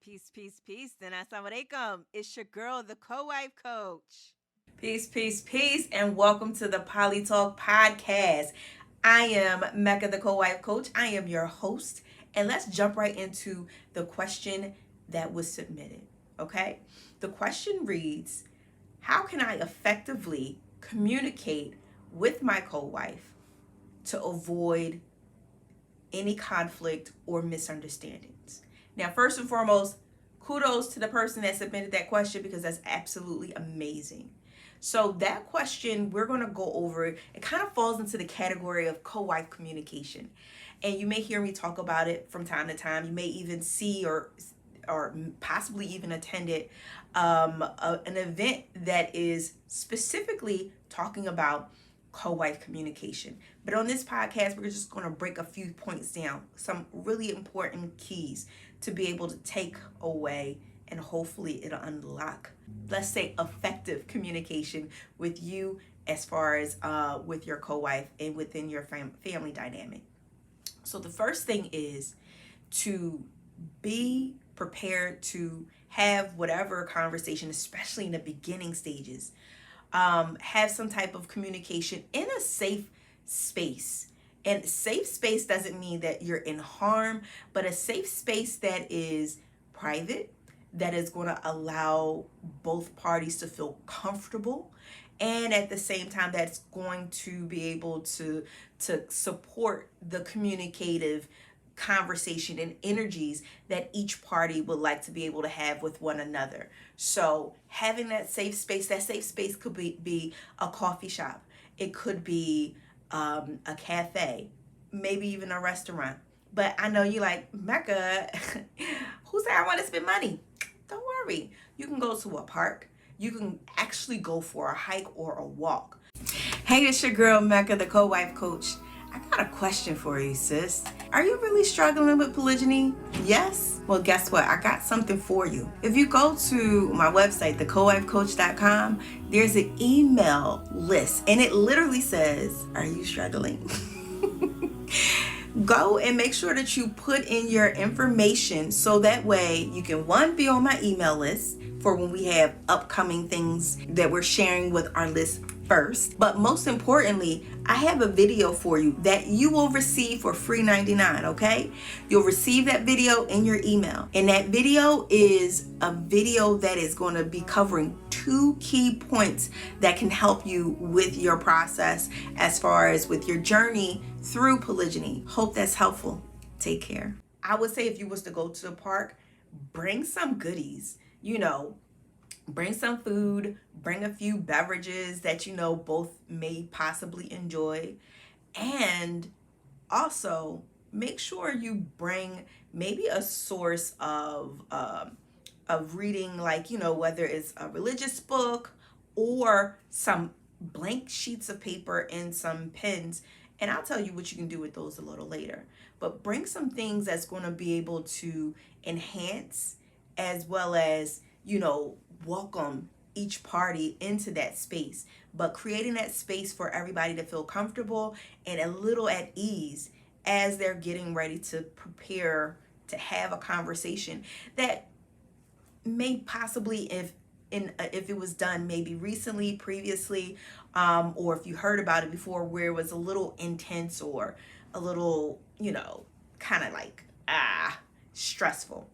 Peace, peace, peace. And assalamu alaikum. It's your girl, the co-wife coach. Peace, peace, peace, and welcome to the Poly Talk podcast. I am Mecca, the co-wife coach. I am your host, and let's jump right into the question that was submitted. Okay, the question reads: how can I effectively communicate with my co-wife to avoid any conflict or misunderstandings? Now, first and foremost, kudos to the person that submitted that question because that's absolutely amazing. So that question, we're going to go over it. It kind of falls into the category of co-wife communication. And you may hear me talk about it from time to time. You may even see or possibly even attended an event that is specifically talking about co-wife communication. But on this podcast, we're just going to break a few points down, some really important keys to be able to take away, and hopefully it'll unlock, let's say, effective communication with you as far as with your co-wife and within your family dynamic. So the first thing is to be prepared to have whatever conversation, especially in the beginning stages. Have some type of communication in a safe space. And safe space doesn't mean that you're in harm, but a safe space that is private, that is going to allow both parties to feel comfortable, and at the same time that's going to be able to support the communicative conversation and energies that each party would like to be able to have with one another. So having that safe space could be a coffee shop. It could be a cafe, maybe even a restaurant. But I know you like, Mecca, who said I want to spend money? Don't worry. You can go to a park. You can actually go for a hike or a walk. Hey, it's your girl, Mecca, the co-wife coach. I got a question for you, sis. Are you really struggling with polygyny? Yes? Well, guess what? I got something for you. If you go to my website, thecowifecoach.com, there's an email list, and it literally says, are you struggling? Go and make sure that you put in your information so that way you can, one, be on my email list for when we have upcoming things that we're sharing with our list first. But most importantly, I have a video for you that you will receive for free 99, okay? You'll receive that video in your email. And that video is a video that is going to be covering 2 key points that can help you with your process as far as with your journey through polygyny. Hope that's helpful. Take care. I would say if you was to go to the park, bring some goodies, bring some food, bring a few beverages that both may possibly enjoy, and also make sure you bring maybe a source of reading, like whether it's a religious book or some blank sheets of paper and some pens. And I'll tell you what you can do with those a little later. But bring some things that's going to be able to enhance as well as, welcome each party into that space. But creating that space for everybody to feel comfortable and a little at ease as they're getting ready to prepare to have a conversation that may possibly, if it was done maybe recently, previously, or if you heard about it before, where it was a little intense or a little, kind of like stressful.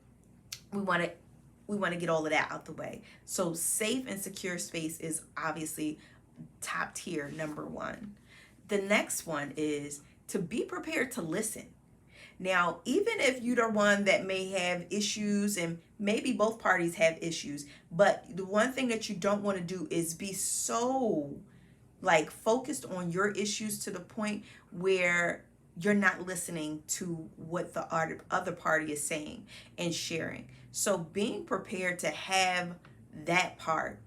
We want to get all of that out the way. So safe and secure space is obviously top tier, number 1. The next one is to be prepared to listen. Now, even if you're the one that may have issues, and maybe both parties have issues, but the one thing that you don't want to do is be so focused on your issues to the point where you're not listening to what the other party is saying and sharing. So being prepared to have that part,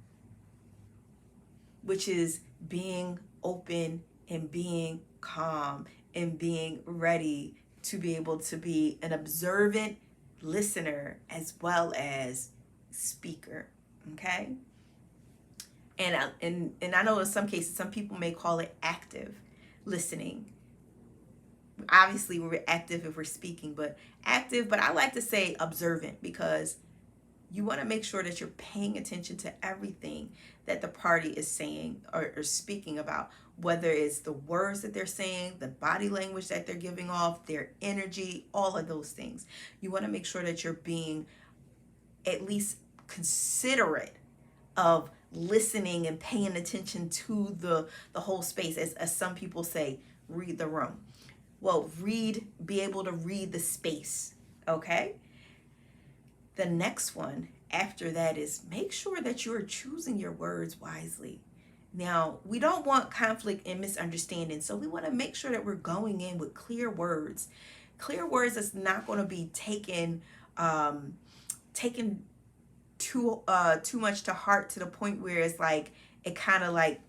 which is being open and being calm and being ready to be able to be an observant listener as well as speaker, okay? And I know in some cases, some people may call it active listening. Obviously, we're active if we're speaking, but I like to say observant, because you want to make sure that you're paying attention to everything that the party is saying or speaking about, whether it's the words that they're saying, the body language that they're giving off, their energy, all of those things. You want to make sure that you're being at least considerate of listening and paying attention to the whole space. As some people say, read the room. Well, be able to read the space, okay? The next one after that is make sure that you are choosing your words wisely. Now, we don't want conflict and misunderstanding, so we want to make sure that we're going in with clear words. Clear words that's not going to be taken too much to heart, to the point where it's like it kind of like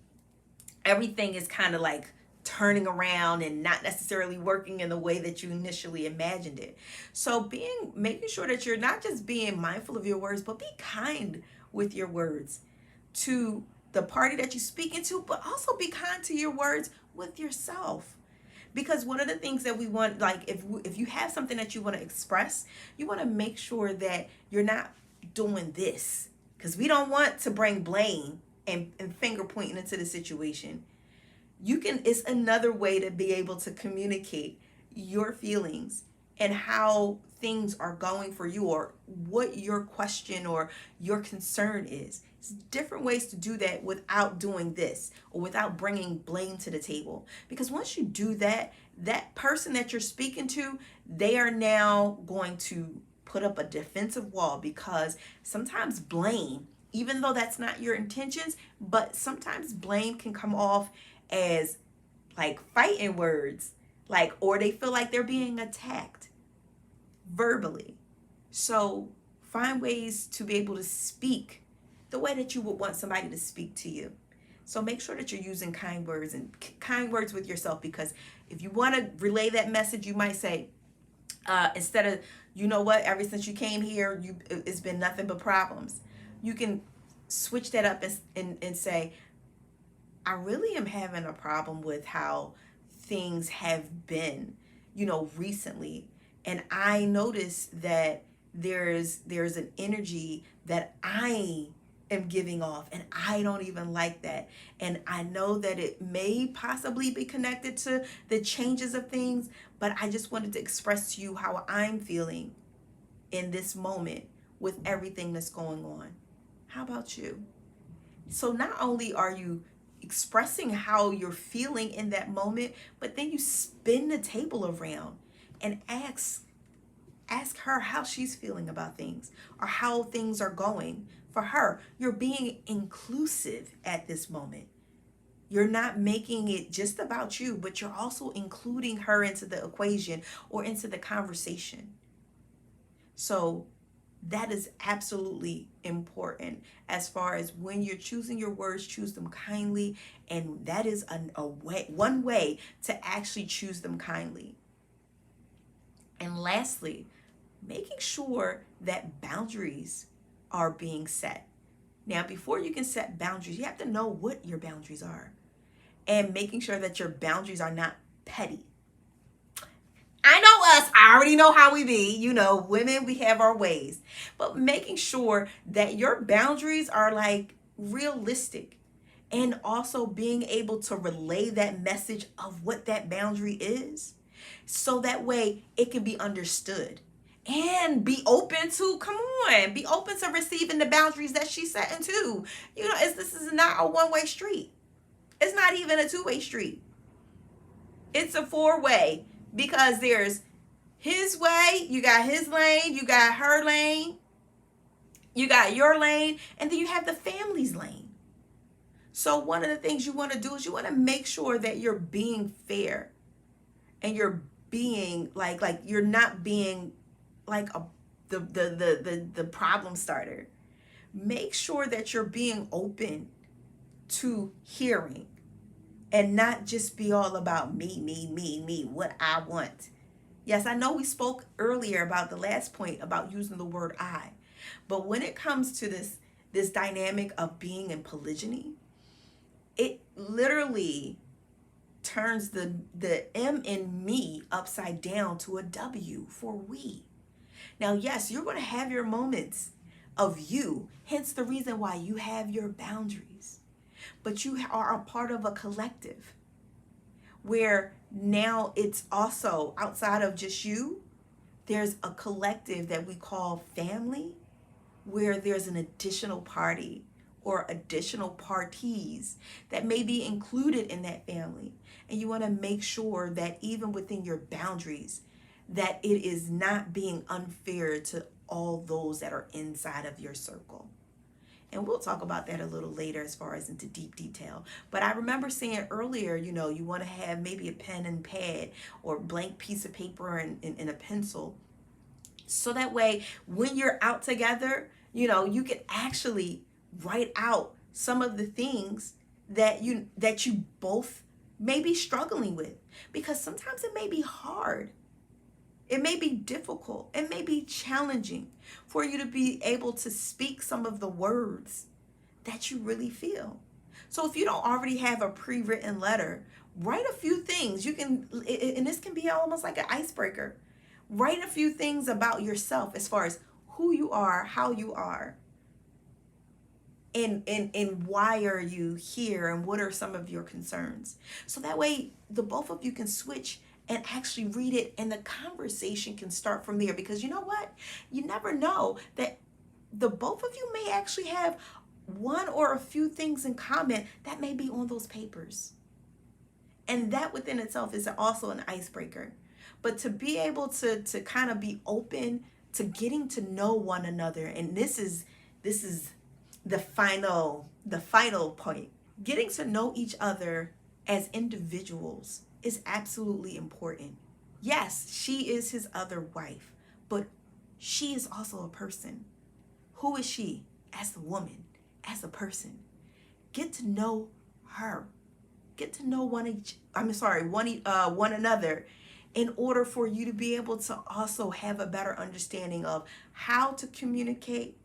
everything is kind of like turning around and not necessarily working in the way that you initially imagined it. So making sure that you're not just being mindful of your words, but be kind with your words to the party that you're speaking to, but also be kind to your words with yourself. Because one of the things that we want, like if you have something that you want to express, you want to make sure that you're not doing this, because we don't want to bring blame and finger pointing into the situation. It's another way to be able to communicate your feelings and how things are going for you, or what your question or your concern is. It's different ways to do that without doing this, or without bringing blame to the table. Because once you do that, that person that you're speaking to, they are now going to put up a defensive wall, because sometimes blame, even though that's not your intentions, but sometimes blame can come off as like fighting words, like, or they feel like they're being attacked verbally. So find ways to be able to speak the way that you would want somebody to speak to you. So make sure that you're using kind words, and kind words with yourself, because if you want to relay that message, you might say, instead of, you know what, ever since you came here, it's been nothing but problems. You can switch that up and say, I really am having a problem with how things have been, recently. And I noticed that there's an energy that I am giving off, and I don't even like that. And I know that it may possibly be connected to the changes of things, but I just wanted to express to you how I'm feeling in this moment with everything that's going on. How about you? So not only are you expressing how you're feeling in that moment, but then you spin the table around and ask her how she's feeling about things, or how things are going for her. You're being inclusive at this moment. You're not making it just about you, but you're also including her into the equation or into the conversation. So that is absolutely important. As far as when you're choosing your words, choose them kindly. And that is one way to actually choose them kindly. And lastly, making sure that boundaries are being set. Now, before you can set boundaries, you have to know what your boundaries are, and making sure that your boundaries are not petty. I know us. I already know how we be. Women, we have our ways. But making sure that your boundaries are like realistic, and also being able to relay that message of what that boundary is, so that way it can be understood. And be open to, be open to receiving the boundaries that she's setting too. This is not a one-way street. It's not even a two-way street. It's a four-way, because there's his way, you got his lane, you got her lane, you got your lane, and then you have the family's lane. So one of the things you want to do is you want to make sure that you're being fair, and you're being like you're not being like the problem starter. Make sure that you're being open to hearing, and not just be all about me, what I want. Yes, I know we spoke earlier about the last point about using the word I, but when it comes to this dynamic of being in polygyny, it literally turns the M in me upside down to a W for we. Now, yes, you're going to have your moments of you. Hence the reason why you have your boundaries. But you are a part of a collective where now it's also outside of just you. There's a collective that we call family, where there's an additional party or additional parties that may be included in that family. And you want to make sure that even within your boundaries, that it is not being unfair to all those that are inside of your circle. And we'll talk about that a little later as far as into deep detail. But I remember saying earlier, you want to have maybe a pen and pad or blank piece of paper and a pencil. So that way, when you're out together, you can actually write out some of the things that you both may be struggling with. Because sometimes it may be hard. It may be difficult. It may be challenging for you to be able to speak some of the words that you really feel. So if you don't already have a pre-written letter, write a few things. You can, and this can be almost like an icebreaker. Write a few things about yourself as far as who you are, how you are, and why are you here, and what are some of your concerns. So that way the both of you can switch and actually read it, and the conversation can start from there. Because you know what? You never know that the both of you may actually have one or a few things in common that may be on those papers. And that within itself is also an icebreaker. But to be able to kind of be open to getting to know one another, and this is the final point. Getting to know each other as individuals is absolutely important. Yes, she is his other wife, but she is also a person. Who is she as a woman, as a person? Get to know her. Get to know one another, in order for you to be able to also have a better understanding of how to communicate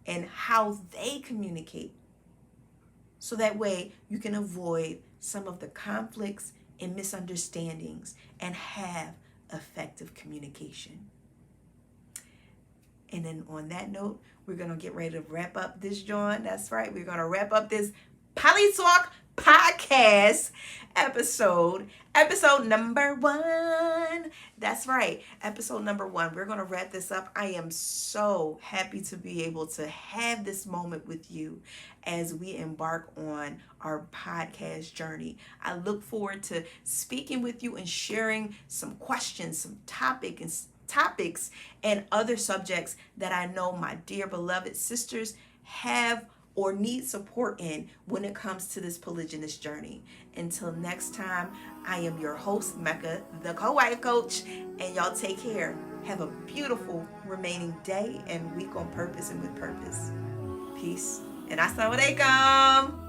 and how they communicate. So that way you can avoid some of the conflicts and misunderstandings and have effective communication. And then on that note, we're going to get ready to wrap up this joint. That's right. We're going to wrap up this Poly Talk podcast episode number 1. That's right, episode number 1. We're going to wrap this up. I am so happy to be able to have this moment with you as we embark on our podcast journey. I look forward to speaking with you and sharing some questions, some topics and other subjects that I know my dear beloved sisters have or need support in when it comes to this polygynous journey. Until next time, I am your host, Mecca, the co-wife coach, and y'all take care. Have a beautiful remaining day and week on purpose and with purpose. Peace and assalamu alaikum.